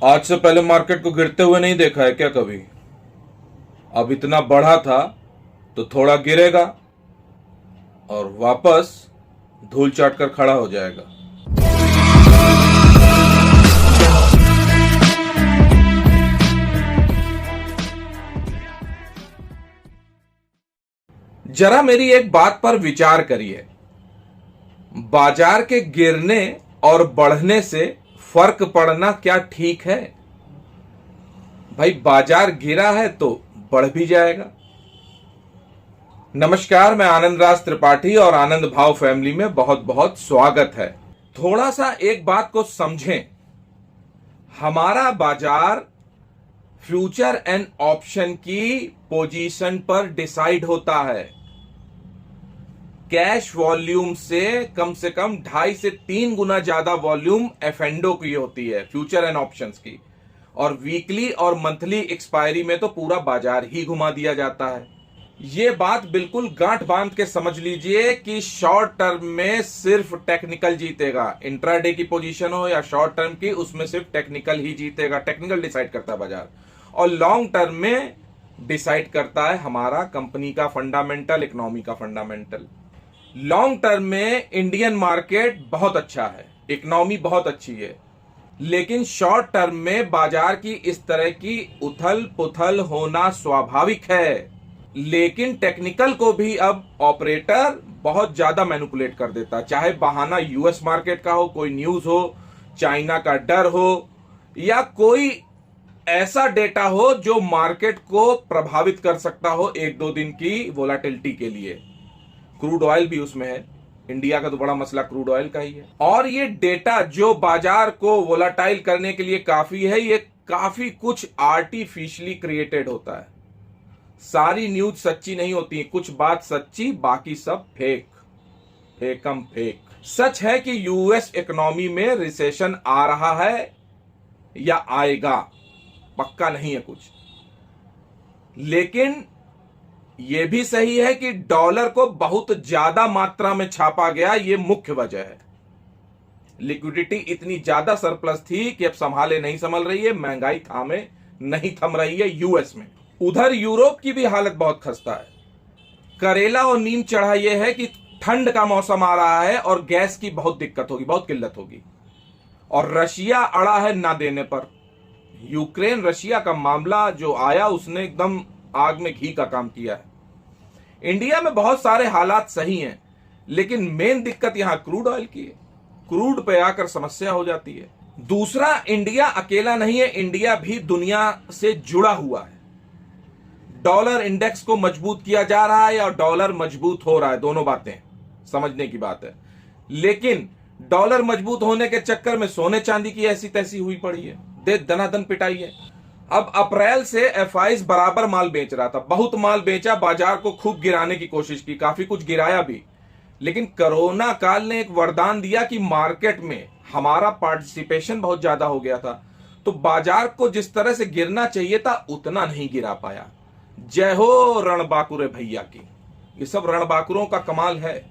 आज से पहले मार्केट को गिरते हुए नहीं देखा है क्या कभी? अब इतना बढ़ा था तो थोड़ा गिरेगा और वापस धूल चाट कर खड़ा हो जाएगा। जरा मेरी एक बात पर विचार करिए। बाजार के गिरने और बढ़ने से फर्क पड़ना क्या ठीक है? भाई बाजार गिरा है तो बढ़ भी जाएगा। नमस्कार, मैं आनंद राज त्रिपाठी और आनंद भाव फैमिली में बहुत बहुत स्वागत है। थोड़ा सा एक बात को समझें, हमारा बाजार फ्यूचर एंड ऑप्शन की पोजीशन पर डिसाइड होता है। कैश वॉल्यूम से कम 2.5 से 3 गुना ज्यादा वॉल्यूम एफएनडो की होती है, फ्यूचर एंड ऑप्शंस की। और वीकली और मंथली एक्सपायरी में तो पूरा बाजार ही घुमा दिया जाता है। यह बात बिल्कुल गांठ बांध के समझ लीजिए कि शॉर्ट टर्म में सिर्फ टेक्निकल जीतेगा। इंट्राडे की पोजीशन हो या शॉर्ट टर्म की, उसमें सिर्फ टेक्निकल ही जीतेगा। टेक्निकल डिसाइड करता है बाजार। और लॉन्ग टर्म में डिसाइड करता है हमारा कंपनी का फंडामेंटल, इकोनॉमी का फंडामेंटल। लॉन्ग टर्म में इंडियन मार्केट बहुत अच्छा है, इकोनॉमी बहुत अच्छी है, लेकिन शॉर्ट टर्म में बाजार की इस तरह की उथल पुथल होना स्वाभाविक है। लेकिन टेक्निकल को भी अब ऑपरेटर बहुत ज्यादा मैनिपुलेट कर देता है। चाहे बहाना यूएस मार्केट का हो, कोई न्यूज हो, चाइना का डर हो, या कोई ऐसा डेटा हो जो मार्केट को प्रभावित कर सकता हो 1-2 दिन की वोलाटिलिटी के लिए। क्रूड ऑयल भी उसमें है। इंडिया का तो बड़ा मसला क्रूड ऑयल का ही है। और ये डेटा जो बाजार को वोलाटाइल करने के लिए काफी है, ये काफी कुछ आर्टिफिशियली क्रिएटेड होता है। सारी न्यूज सच्ची नहीं होती है, कुछ बात सच्ची, बाकी सब फेक, फेकम फेक। सच है कि यूएस इकोनॉमी में रिसेशन आ रहा है या आएगा, पक्का नहीं है कुछ। लेकिन यह भी सही है कि डॉलर को बहुत ज्यादा मात्रा में छापा गया, यह मुख्य वजह है। लिक्विडिटी इतनी ज्यादा सरप्लस थी कि अब संभाले नहीं संभल रही है, महंगाई थामे नहीं थम रही है यूएस में। उधर यूरोप की भी हालत बहुत खस्ता है। करेला और नीम चढ़ा यह है कि ठंड का मौसम आ रहा है और गैस की बहुत दिक्कत होगी, बहुत किल्लत होगी। और रशिया अड़ा है ना देने पर। यूक्रेन रशिया का मामला जो आया, उसने एकदम आग में घी का काम किया है। इंडिया में बहुत सारे हालात सही हैं, लेकिन मेन दिक्कत यहां क्रूड ऑयल की है। क्रूड पे आकर समस्या हो जाती है। दूसरा, इंडिया अकेला नहीं है, इंडिया भी दुनिया से जुड़ा हुआ है। डॉलर इंडेक्स को मजबूत किया जा रहा है और डॉलर मजबूत हो रहा है, दोनों बातें समझने की बात है। लेकिन डॉलर मजबूत होने के चक्कर में सोने चांदी की ऐसी तैसी हुई पड़ी है, दे दनादन पिटाई है। अब अप्रैल से एफआईज बराबर माल बेच रहा था, बहुत माल बेचा, बाजार को खूब गिराने की कोशिश की, काफी कुछ गिराया भी। लेकिन कोरोना काल ने एक वरदान दिया कि मार्केट में हमारा पार्टिसिपेशन बहुत ज्यादा हो गया था, तो बाजार को जिस तरह से गिरना चाहिए था उतना नहीं गिरा पाया। जय हो रणबांकुरे भैया की, ये सब रणबांकुरों का कमाल है।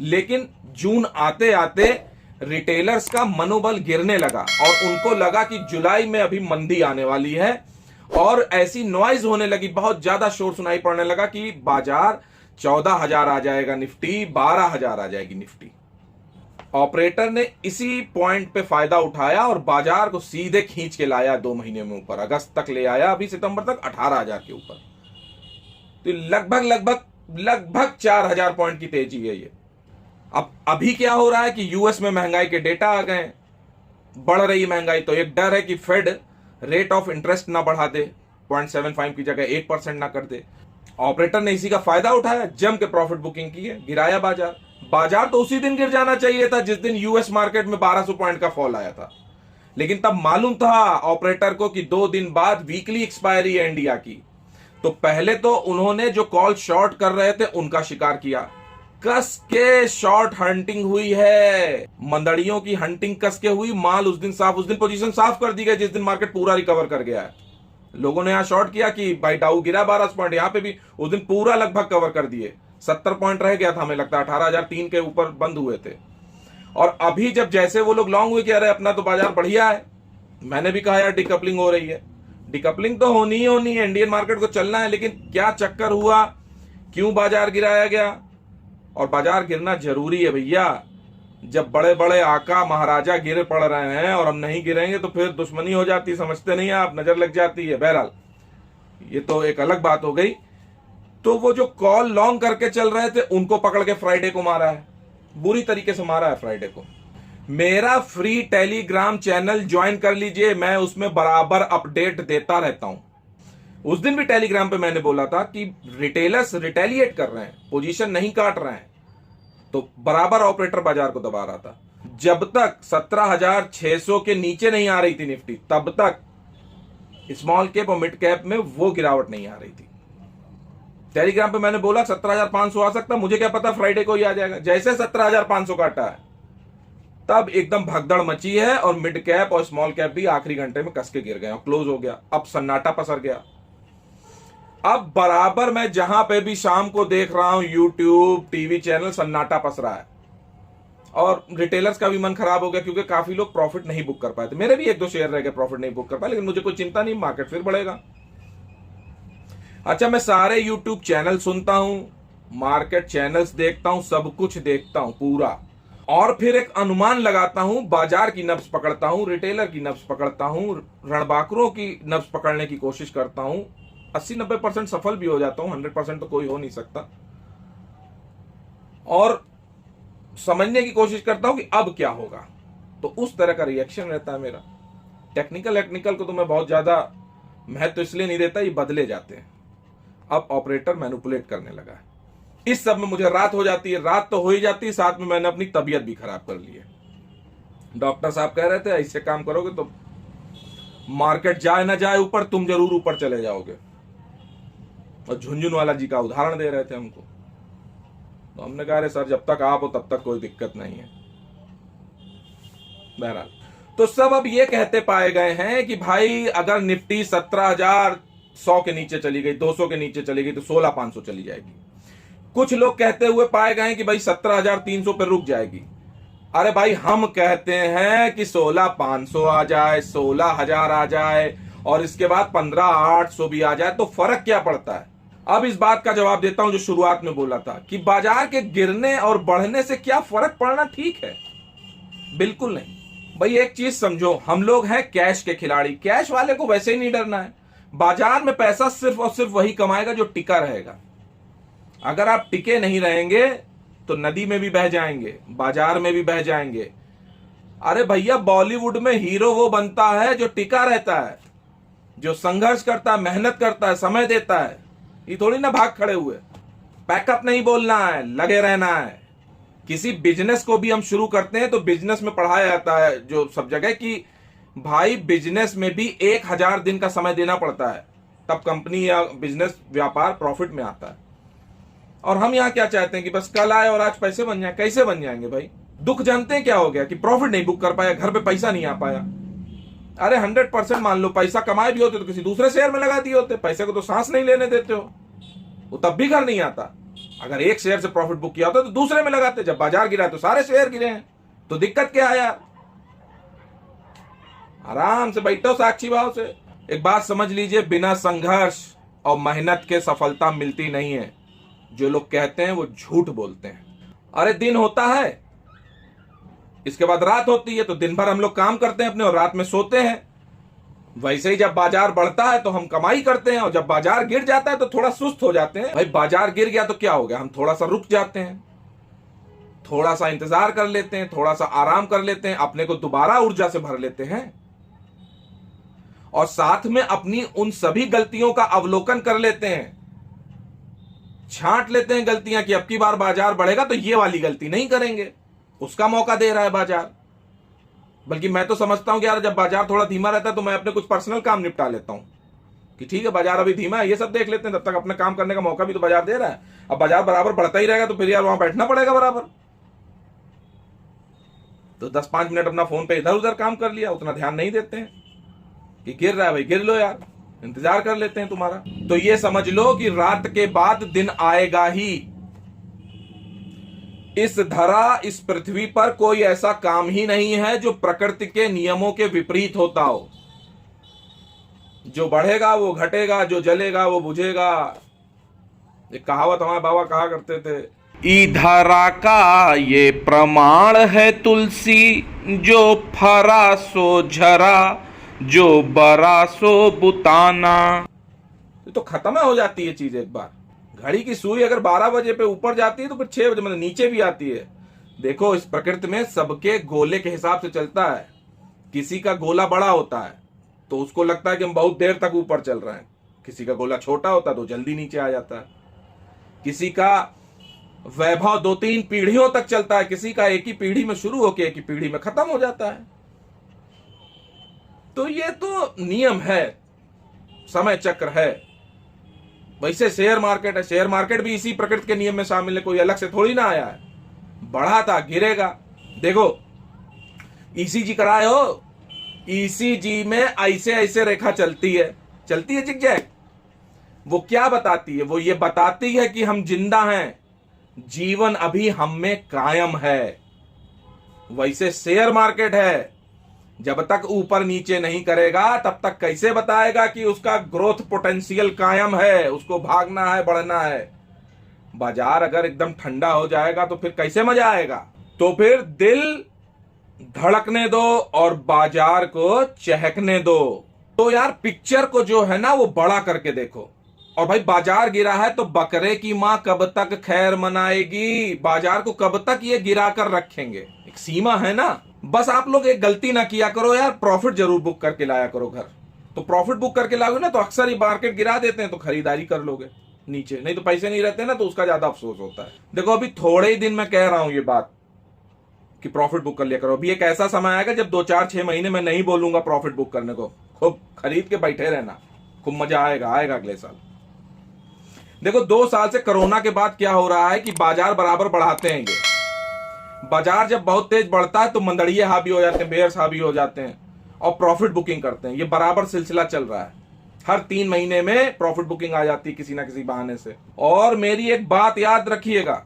लेकिन जून आते आते रिटेलर्स का मनोबल गिरने लगा और उनको लगा कि जुलाई में अभी मंदी आने वाली है। और ऐसी नॉइज होने लगी, बहुत ज्यादा शोर सुनाई पड़ने लगा कि बाजार 14,000 आ जाएगा निफ्टी, 12,000 आ जाएगी निफ्टी। ऑपरेटर ने इसी पॉइंट पे फायदा उठाया और बाजार को सीधे खींच के लाया 2 महीने में ऊपर, अगस्त तक ले आया, अभी सितंबर तक 18,000 के ऊपर। तो लगभग 4,000 पॉइंट की तेजी है ये। अब अभी क्या हो रहा है कि यूएस में महंगाई के डेटा आ गए, बढ़ रही महंगाई, तो एक डर है कि फेड रेट ऑफ इंटरेस्ट ना बढ़ा दे, 0.75 की जगह 1% ना कर दे। ऑपरेटर ने इसी का फायदा उठाया, जम के प्रॉफिट बुकिंग की है, गिराया बाजार। बाजार तो उसी दिन गिर जाना चाहिए था जिस दिन यूएस मार्केट में 1200 पॉइंट का फॉल आया था। लेकिन तब मालूम था ऑपरेटर को कि 2 दिन बाद वीकली एक्सपायरी है इंडिया की। तो पहले तो उन्होंने जो कॉल शॉर्ट कर रहे थे उनका शिकार किया। कस के शॉर्ट हंटिंग हुई है, मंदड़ियों की हंटिंग कस के हुई। माल उस दिन साफ, उस दिन पोजीशन साफ कर दी गई जिस दिन मार्केट पूरा रिकवर कर गया है। लोगों ने यहां शॉर्ट किया कि भाई डाउ गिरा 12 पॉइंट, यहां पे भी उस दिन पूरा लगभग कवर कर दिए। 70 पॉइंट रह गया था, हमें लगता है 18,003 के ऊपर बंद हुए थे। और अभी जब जैसे वो लोग लॉन्ग हुए कि अरे अपना तो बाजार बढ़िया है, मैंने भी कहा यार डिकपलिंग हो रही है, डिकपलिंग तो होनी ही होनी है, इंडियन मार्केट को चलना है, लेकिन क्या चक्कर हुआ, क्यों बाजार गिराया गया? और बाजार गिरना जरूरी है भैया। जब बड़े बड़े आका महाराजा गिरे पड़ रहे हैं और हम नहीं गिरेंगे तो फिर दुश्मनी हो जाती, समझते नहीं आप, नजर लग जाती है। बहरहाल ये तो एक अलग बात हो गई। तो वो जो कॉल लॉन्ग करके चल रहे थे उनको पकड़ के फ्राइडे को मारा है, बुरी तरीके से मारा है फ्राइडे को। मेरा फ्री टेलीग्राम चैनल ज्वाइन कर लीजिए, मैं उसमें बराबर अपडेट देता रहता हूं। उस दिन भी टेलीग्राम पे मैंने बोला था कि रिटेलर्स रिटेलिएट कर रहे हैं, पोजीशन नहीं काट रहे हैं, तो बराबर ऑपरेटर बाजार को दबा रहा था। जब तक 17,600 के नीचे नहीं आ रही थी निफ्टी, तब तक स्मॉल कैप और मिड कैप में वो गिरावट नहीं आ रही थी। टेलीग्राम पे मैंने बोला 17,500 आ सकता, मुझे क्या पता फ्राइडे को ही आ जाएगा। जैसे 17,500 काटा है तब एकदम भगदड़ मची है और मिड कैप और स्मॉल कैप भी आखिरी घंटे में कस के गिर गए और क्लोज हो गया। अब सन्नाटा पसर गया। अब बराबर मैं जहां पे भी शाम को देख रहा हूं यूट्यूब टीवी चैनल, सन्नाटा पस रहा है और रिटेलर्स का भी मन खराब हो गया क्योंकि काफी लोग प्रॉफिट नहीं बुक कर पाए थे। मेरे भी एक दो शेयर रह गए प्रॉफिट नहीं बुक कर पाए, लेकिन मुझे कोई चिंता नहीं, मार्केट फिर बढ़ेगा। अच्छा, मैं सारे यूट्यूब चैनल सुनता हूं, मार्केट चैनल्स देखता हूं, सब कुछ देखता हूं पूरा, और फिर एक अनुमान लगाता हूं, बाजार की नब्ज पकड़ता हूं, रिटेलर की नब्ज पकड़ता हूं, रणबांकुरों की नब्ज पकड़ने की कोशिश करता हूं। 80-90% सफल भी हो जाता हूं, 100% तो कोई हो नहीं सकता। और समझने की कोशिश करता हूं कि अब क्या होगा, तो उस तरह का रिएक्शन रहता है मेरा। टेक्निकल को तो मैं बहुत ज्यादा महत्व इसलिए नहीं देता, ये बदले जाते हैं। अब ऑपरेटर मैनिपुलेट करने लगा है। इस सब में मुझे रात हो जाती है, रात तो हो ही जाती है, साथ में मैंने अपनी तबीयत भी खराब कर ली है। डॉक्टर साहब कह रहे थे ऐसे काम करोगे तो मार्केट जाए ना जाए ऊपर, तुम जरूर ऊपर चले जाओगे। और झुंझुनवाला जी का उदाहरण दे रहे थे हमको, तो हमने कहा अरे सर जब तक आप हो तब तक कोई दिक्कत नहीं है। बहरहाल तो सब अब ये कहते पाए गए हैं कि भाई अगर निफ्टी 17,100 के नीचे चली गई, 200 के नीचे चली गई तो 16,500 चली जाएगी। कुछ लोग कहते हुए पाए गए कि भाई 17,300 पे रुक जाएगी। अरे भाई हम कहते हैं कि 16,500 आ जाए, 16,000 आ जाए और इसके बाद 15,800 भी आ जाए तो फर्क क्या पड़ता है? अब इस बात का जवाब देता हूं जो शुरुआत में बोला था कि बाजार के गिरने और बढ़ने से क्या फर्क पड़ना ठीक है? बिल्कुल नहीं। भाई एक चीज समझो, हम लोग हैं कैश के खिलाड़ी, कैश वाले को वैसे ही नहीं डरना है। बाजार में पैसा सिर्फ और सिर्फ वही कमाएगा जो टिका रहेगा। अगर आप टिके नहीं रहेंगे तो नदी में भी बह जाएंगे, बाजार में भी बह जाएंगे। अरे भैया बॉलीवुड में हीरो वो बनता है जो टिका रहता है, जो संघर्ष करता है, मेहनत करता है, समय देता है। ये थोड़ी ना भाग खड़े हुए। पैकअप नहीं बोलना है, लगे रहना है। किसी बिजनेस को भी हम शुरू करते हैं तो बिजनेस में पढ़ाया जाता है जो सब जगह कि भाई बिजनेस में भी 1,000 दिन का समय देना पड़ता है, तब कंपनी या बिजनेस व्यापार प्रॉफिट में आता है। और हम यहाँ क्या चाहते हैं कि बस कल आए और आज पैसे बन जाए। कैसे बन जाएंगे भाई? दुख जानते हैं क्या हो गया कि प्रॉफिट नहीं बुक कर पाया, घर पे पैसा नहीं आ पाया। अरे 100% मान लो पैसा कमाए भी होते तो किसी दूसरे शेयर में लगा दिए होते। पैसे को तो सांस नहीं लेने देते हो, वो तब भी घर नहीं आता। अगर एक शेयर से प्रॉफिट बुक किया होता तो दूसरे में लगाते। जब बाजार गिरा तो सारे शेयर गिरे हैं, तो दिक्कत क्या है यार? आराम से बैठो साक्षी भाव से। एक बात समझ लीजिए, बिना संघर्ष और मेहनत के सफलता मिलती नहीं है। जो लोग कहते हैं वो झूठ बोलते हैं। अरे दिन होता है, इसके बाद रात होती है, तो दिन भर हम लोग काम करते हैं अपने और रात में सोते हैं। वैसे ही जब बाजार बढ़ता है तो हम कमाई करते हैं और जब बाजार गिर जाता है तो थोड़ा सुस्त हो जाते हैं। भाई बाजार गिर गया तो क्या हो गया, हम थोड़ा सा रुक जाते हैं, थोड़ा सा इंतजार कर लेते हैं, थोड़ा सा आराम कर लेते हैं, अपने को दोबारा ऊर्जा से भर लेते हैं और साथ में अपनी उन सभी गलतियों का अवलोकन कर लेते हैं, छांट लेते हैं गलतियां कि अब की बार बाजार बढ़ेगा तो ये वाली गलती नहीं करेंगे। उसका मौका दे रहा है बाजार। बल्कि मैं तो समझता हूं कि यार जब बाजार थोड़ा धीमा रहता है तो मैं अपने कुछ पर्सनल काम निपटा लेता हूं कि ठीक है बाजार अभी धीमा है, ये सब देख लेते हैं, तब तक अपने काम करने का मौका भी तो बाजार दे रहा है। अब बाजार बराबर बढ़ता ही रहेगा तो फिर यार वहां बैठना पड़ेगा बराबर। तो 10-5 मिनट अपना फोन पे इधर उधर काम कर लिया, उतना ध्यान नहीं देते हैं कि गिर रहा है भाई गिर लो यार, इंतजार कर लेते हैं तुम्हारा। तो ये समझ लो कि रात के बाद दिन आएगा ही। इस धरा, इस पृथ्वी पर कोई ऐसा काम ही नहीं है जो प्रकृति के नियमों के विपरीत होता हो। जो बढ़ेगा वो घटेगा, जो जलेगा वो बुझेगा। एक कहावत हमारे बाबा कहा करते थे, ईधरा का ये प्रमाण है तुलसी, जो फरा सो झरा, जो बरा सो बुताना। तो खत्म हो जाती है चीज एक बार। घड़ी की सुई अगर 12 बजे पे ऊपर जाती है तो फिर 6 बजे मतलब नीचे भी आती है। देखो इस प्रकृति में सबके गोले के हिसाब से चलता है। किसी का गोला बड़ा होता है तो उसको लगता है कि हम बहुत देर तक ऊपर चल रहे हैं, किसी का गोला छोटा होता है तो जल्दी नीचे आ जाता है। किसी का वैभव 2-3 पीढ़ियों तक चलता है, किसी का एक ही पीढ़ी में शुरू होकर एक ही पीढ़ी में खत्म हो जाता है। तो ये तो नियम है, समय चक्र है। वैसे शेयर मार्केट है, शेयर मार्केट भी इसी प्रकृति के नियम में शामिल है, कोई अलग से थोड़ी ना आया है। बढ़ा था गिरेगा। देखो ईसीजी कराए हो, ईसीजी में ऐसे ऐसे रेखा चलती है जिगजैग। वो क्या बताती है? वो ये बताती है कि हम जिंदा हैं, जीवन अभी हम में कायम है। वैसे शेयर मार्केट है, जब तक ऊपर नीचे नहीं करेगा तब तक कैसे बताएगा कि उसका ग्रोथ पोटेंशियल कायम है, उसको भागना है, बढ़ना है। बाजार अगर एकदम ठंडा हो जाएगा तो फिर कैसे मजा आएगा? तो फिर दिल धड़कने दो और बाजार को चहकने दो। तो यार पिक्चर को जो है ना वो बड़ा करके देखो। और भाई बाजार गिरा है तो बकरे की मां कब तक खैर मनाएगी? बाजार को कब तक ये गिरा कर रखेंगे? एक सीमा है ना। बस आप लोग एक गलती ना किया करो यार, प्रॉफिट जरूर बुक करके लाया करो घर। तो प्रॉफिट बुक करके लाओगे ना तो अक्सर ये मार्केट गिरा देते हैं तो खरीदारी कर लोगे नीचे, नहीं तो पैसे नहीं रहते ना तो उसका ज्यादा अफसोस होता है। देखो अभी थोड़े ही दिन में कह रहा हूं ये बात कि प्रॉफिट बुक कर लिया करो। अभी एक ऐसा समय आएगा जब 2-4-6 महीने में नहीं बोलूंगा प्रॉफिट बुक करने को, खूब खरीद के बैठे रहना, खूब मजा आएगा अगले साल। देखो 2 साल से कोरोना के बाद क्या हो रहा है कि बाजार बराबर बढ़ाते हैं ये। बाजार जब बहुत तेज बढ़ता है तो मंदड़िए हावी हो जाते हैं, बेयर्स हावी हो जाते हैं और प्रॉफिट बुकिंग करते हैं। ये बराबर सिलसिला चल रहा है, हर 3 महीने में प्रॉफिट बुकिंग आ जाती है किसी ना किसी बहाने से। और मेरी एक बात याद रखिएगा,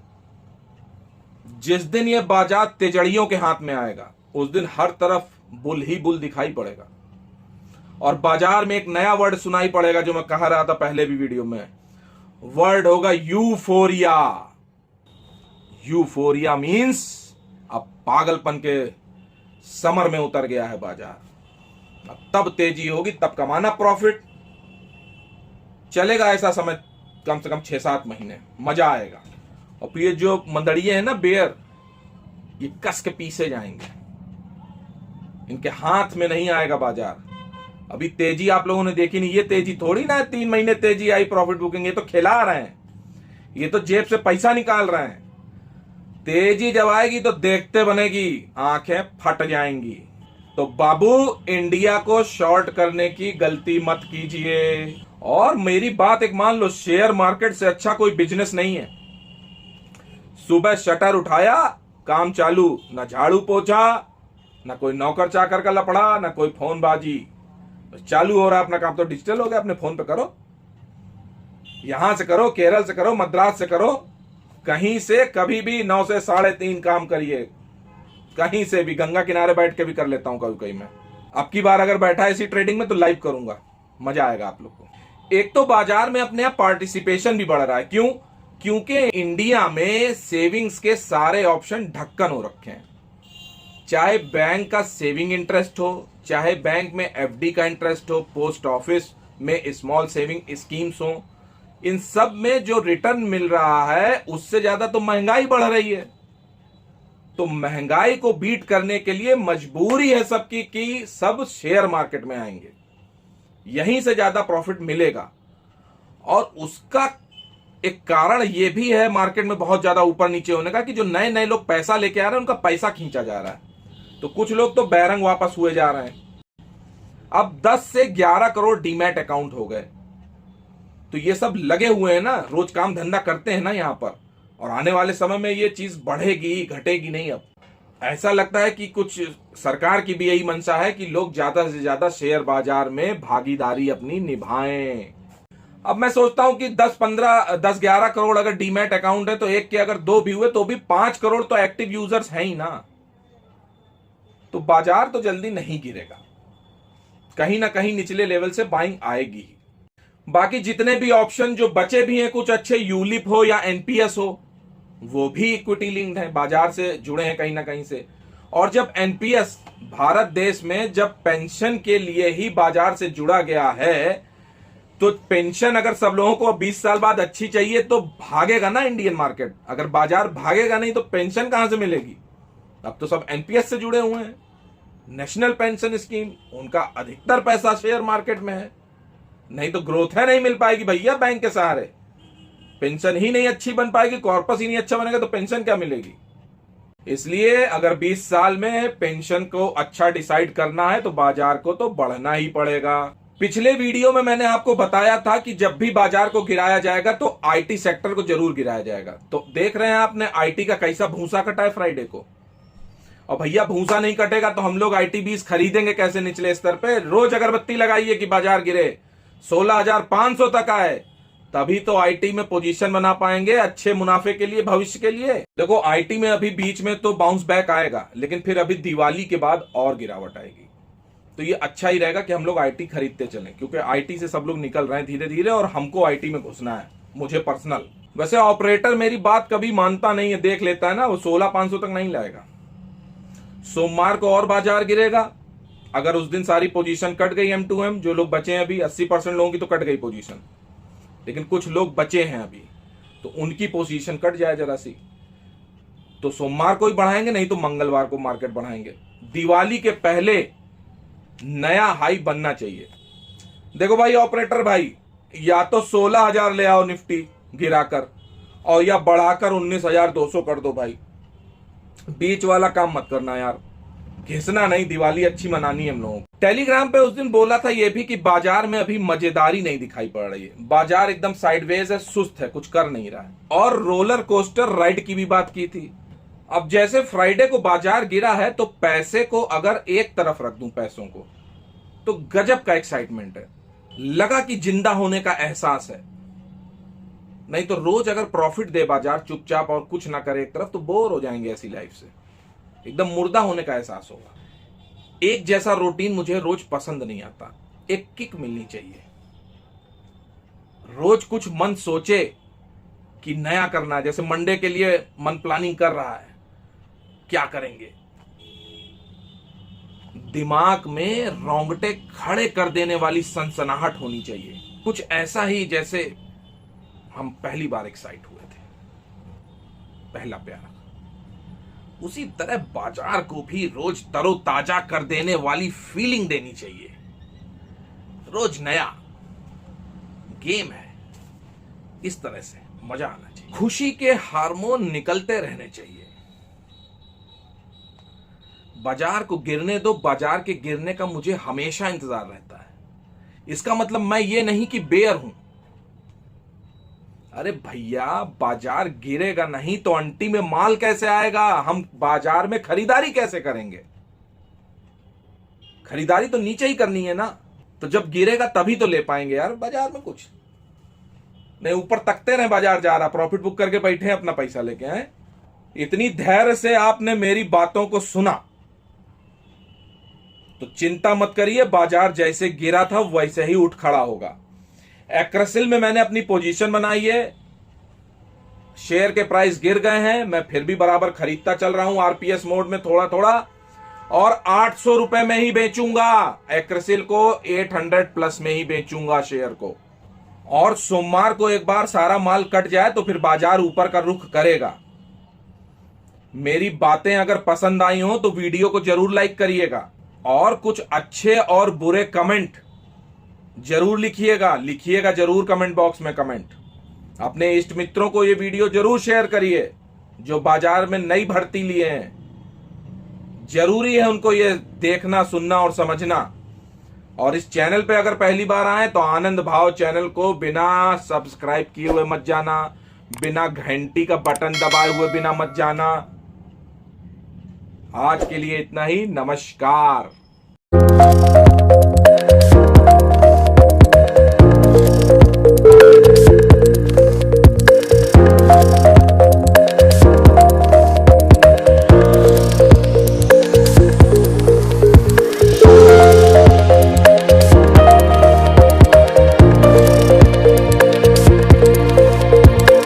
जिस दिन ये बाजार तेजड़ियों के हाथ में आएगा उस दिन हर तरफ बुल ही बुल दिखाई पड़ेगा। और बाजार में एक नया वर्ड सुनाई पड़ेगा जो मैं कह रहा था पहले भी वीडियो में, वर्ड होगा यूफोरिया। यूफोरिया मीन्स अब पागलपन के समर में उतर गया है बाजार। अब तब तेजी होगी, तब कमाना प्रॉफिट। चलेगा ऐसा समय कम से कम 6-7 महीने, मजा आएगा। और फिर ये जो मंदड़िए हैं ना बेयर, ये कस के पीछे जाएंगे, इनके हाथ में नहीं आएगा बाजार। अभी तेजी आप लोगों ने देखी नहीं, ये तेजी थोड़ी ना है 3 महीने तेजी आई प्रॉफिट बुकिंग, ये तो खिला रहे हैं, ये तो जेब से पैसा निकाल रहे हैं। तेजी जब आएगी तो देखते बनेगी, आंखें फट जाएंगी। तो बाबू इंडिया को शॉर्ट करने की गलती मत कीजिए। और मेरी बात एक मान लो, शेयर मार्केट से अच्छा कोई बिजनेस नहीं है। सुबह शटर उठाया, काम चालू, ना झाड़ू पोछा, ना कोई नौकर चाकर का लपड़ा, ना कोई फोन बाजी, चालू हो रहा अपना काम। तो डिजिटल हो गया, अपने फोन पे करो, यहां से करो, केरल से करो, मद्रास से करो, कहीं से कभी भी 9 से 3:30 काम करिए, कहीं से भी। गंगा किनारे बैठ के भी कर लेता हूं कभी कभी मैं। अब की बार अगर बैठा है इसी ट्रेडिंग में तो लाइव करूंगा, मजा आएगा आप लोग को। एक तो बाजार में अपने आप पार्टिसिपेशन भी बढ़ रहा है। क्यों? क्योंकि इंडिया में सेविंग्स के सारे ऑप्शन ढक्कन हो रखे हैं। चाहे बैंक का सेविंग इंटरेस्ट हो, चाहे बैंक में एफडी का इंटरेस्ट हो, पोस्ट ऑफिस में स्मॉल सेविंग स्कीम्स हो, इन सब में जो रिटर्न मिल रहा है उससे ज्यादा तो महंगाई बढ़ रही है। तो महंगाई को बीट करने के लिए मजबूरी है सबकी कि सब शेयर मार्केट में आएंगे, यहीं से ज्यादा प्रॉफिट मिलेगा। और उसका एक कारण यह भी है मार्केट में बहुत ज्यादा ऊपर नीचे होने का कि जो नए नए लोग पैसा लेके आ रहे हैं उनका पैसा खींचा जा रहा है। तो कुछ लोग तो बैरंग वापस हुए जा रहे हैं। अब 10 से 11 करोड़ डीमैट अकाउंट हो गए। तो ये सब लगे हुए हैं ना, रोज काम धंधा करते हैं ना यहां पर। और आने वाले समय में ये चीज बढ़ेगी, घटेगी नहीं। अब ऐसा लगता है कि कुछ सरकार की भी यही मंशा है कि लोग ज्यादा से ज्यादा शेयर बाजार में भागीदारी अपनी निभाएं। अब मैं सोचता हूं कि 10-11 करोड़ अगर डीमैट अकाउंट है तो एक के अगर 2 भी हुए तो भी 5 करोड़ तो एक्टिव यूजर्स हैं ही ना। तो बाजार तो जल्दी नहीं गिरेगा, कहीं ना कहीं निचले लेवल से बाइंग आएगी। बाकी जितने भी ऑप्शन जो बचे भी हैं, कुछ अच्छे, यूलिप हो या एनपीएस हो, वो भी इक्विटी लिंक्ड है, बाजार से जुड़े हैं कहीं ना कहीं से। और जब एनपीएस भारत देश में जब पेंशन के लिए ही बाजार से जुड़ा गया है, तो पेंशन अगर सब लोगों को 20 साल बाद अच्छी चाहिए तो भागेगा ना इंडियन मार्केट। अगर बाजार भागेगा नहीं तो पेंशन कहां से मिलेगी? अब तो सब एनपीएस से जुड़े हुए हैं। नेशनल पेंशन स्कीम, उनका अधिकतर पैसा शेयर मार्केट में है, नहीं तो ग्रोथ है नहीं मिल पाएगी भैया बैंक के सहारे। पेंशन ही नहीं अच्छी बन पाएगी, कॉर्पस ही नहीं अच्छा बनेगा तो पेंशन क्या मिलेगी? इसलिए अगर 20 साल में पेंशन को अच्छा डिसाइड करना है तो बाजार को तो बढ़ना ही पड़ेगा। पिछले वीडियो में मैंने आपको बताया था कि जब भी बाजार को गिराया जाएगा तो आईटी सेक्टर को जरूर गिराया जाएगा। तो देख रहे हैं आपने आईटी का कैसा भूसा कटा है फ्राइडे को। और भैया भूसा नहीं कटेगा तो हम लोग आईटी बीज खरीदेंगे कैसे निचले स्तर पे? रोज अगरबत्ती लगाइए कि बाजार गिरे, 16,500 तक आए, तभी तो आईटी में पोजीशन बना पाएंगे अच्छे मुनाफे के लिए, भविष्य के लिए। देखो आईटी में अभी बीच में तो बाउंस बैक आएगा, लेकिन फिर अभी दिवाली के बाद और गिरावट आएगी। तो ये अच्छा ही रहेगा कि हम लोग आईटी खरीदते चलें, क्योंकि आईटी से सब लोग निकल रहे हैं धीरे धीरे और हमको आईटी में घुसना है, मुझे पर्सनल। वैसे ऑपरेटर मेरी बात कभी मानता नहीं है, देख लेता है ना, वो 16,500 तक नहीं लाएगा। सोमवार को और बाजार गिरेगा। अगर उस दिन सारी पोजीशन कट गई M2M, जो लोग बचे हैं अभी 80% लोगों की तो कट गई पोजीशन, लेकिन कुछ लोग बचे हैं अभी, तो उनकी पोजीशन कट जाए जरा सी, तो सोमवार को ही बढ़ाएंगे, नहीं तो मंगलवार को मार्केट बढ़ाएंगे। दिवाली के पहले नया हाई बनना चाहिए। देखो भाई ऑपरेटर भाई, या तो 16,000 ले आओ निफ्टी गिराकर, और या बढ़ाकर 19,200 कर दो भाई। बीच वाला काम मत करना यार, घिसना नहीं। दिवाली अच्छी मनानी है हम लोगों को। टेलीग्राम पे उस दिन बोला था ये भी कि बाजार में अभी मजेदारी नहीं दिखाई पड़ रही है, बाजार एकदम साइडवेज है, सुस्त है, कुछ कर नहीं रहा है। और रोलर कोस्टर राइड की भी बात की थी। अब जैसे फ्राइडे को बाजार गिरा है तो पैसे को अगर एक तरफ रख दूं, पैसों को, तो गजब का एक्साइटमेंट है, लगा कि जिंदा होने का एहसास है। नहीं तो रोज अगर प्रॉफिट दे बाजार चुपचाप और कुछ ना करे एक तरफ, तो बोर हो जाएंगे ऐसी लाइफ से, एकदम मुर्दा होने का एहसास होगा। एक जैसा रूटीन मुझे रोज पसंद नहीं आता, एक किक मिलनी चाहिए। रोज कुछ मन सोचे कि नया करना है, जैसे मंडे के लिए मन प्लानिंग कर रहा है, क्या करेंगे, दिमाग में रोंगटे खड़े कर देने वाली सनसनाहट होनी चाहिए, कुछ ऐसा ही जैसे हम पहली बार एक्साइट हुए थे, पहला प्यार। उसी तरह बाजार को भी रोज तरोताजा कर देने वाली फीलिंग देनी चाहिए। रोज नया गेम है, इस तरह से मजा आना चाहिए। खुशी के हार्मोन निकलते रहने चाहिए। बाजार को गिरने दो, बाजार के गिरने का मुझे हमेशा इंतजार रहता है। इसका मतलब मैं ये नहीं कि बेयर हूं। अरे भैया बाजार गिरेगा नहीं तो अंटी में माल कैसे आएगा? हम बाजार में खरीदारी कैसे करेंगे? खरीदारी तो नीचे ही करनी है ना, तो जब गिरेगा तभी तो ले पाएंगे यार बाजार में कुछ। नहीं ऊपर तकते रहे बाजार जा रहा, प्रॉफिट बुक करके बैठे हैं अपना पैसा लेके आए। इतनी धैर्य से आपने मेरी बातों को सुना तो चिंता मत करिए, बाजार जैसे गिरा था वैसे ही उठ खड़ा होगा। एक्रेसिल में मैंने अपनी पोजीशन बनाई है, शेयर के प्राइस गिर गए हैं, मैं फिर भी बराबर खरीदता चल रहा हूं आरपीएस मोड में थोड़ा थोड़ा, और 800 रुपए में ही बेचूंगा एक्रेसिल को, 800 प्लस में ही बेचूंगा शेयर को। और सोमवार को एक बार सारा माल कट जाए तो फिर बाजार ऊपर का रुख करेगा। मेरी बातें अगर पसंद आई हो तो वीडियो को जरूर लाइक करिएगा, और कुछ अच्छे और बुरे कमेंट जरूर लिखिएगा जरूर कमेंट बॉक्स में कमेंट। अपने इष्ट मित्रों को ये वीडियो जरूर शेयर करिए जो बाजार में नई भर्ती लिए हैं। जरूरी है उनको ये देखना, सुनना और समझना। और इस चैनल पे अगर पहली बार आए तो आनंद भाव चैनल को बिना सब्सक्राइब किए हुए मत जाना, बिना घंटी का बटन दबाए हुए बिना मत जाना। आज के लिए इतना ही, नमस्कार।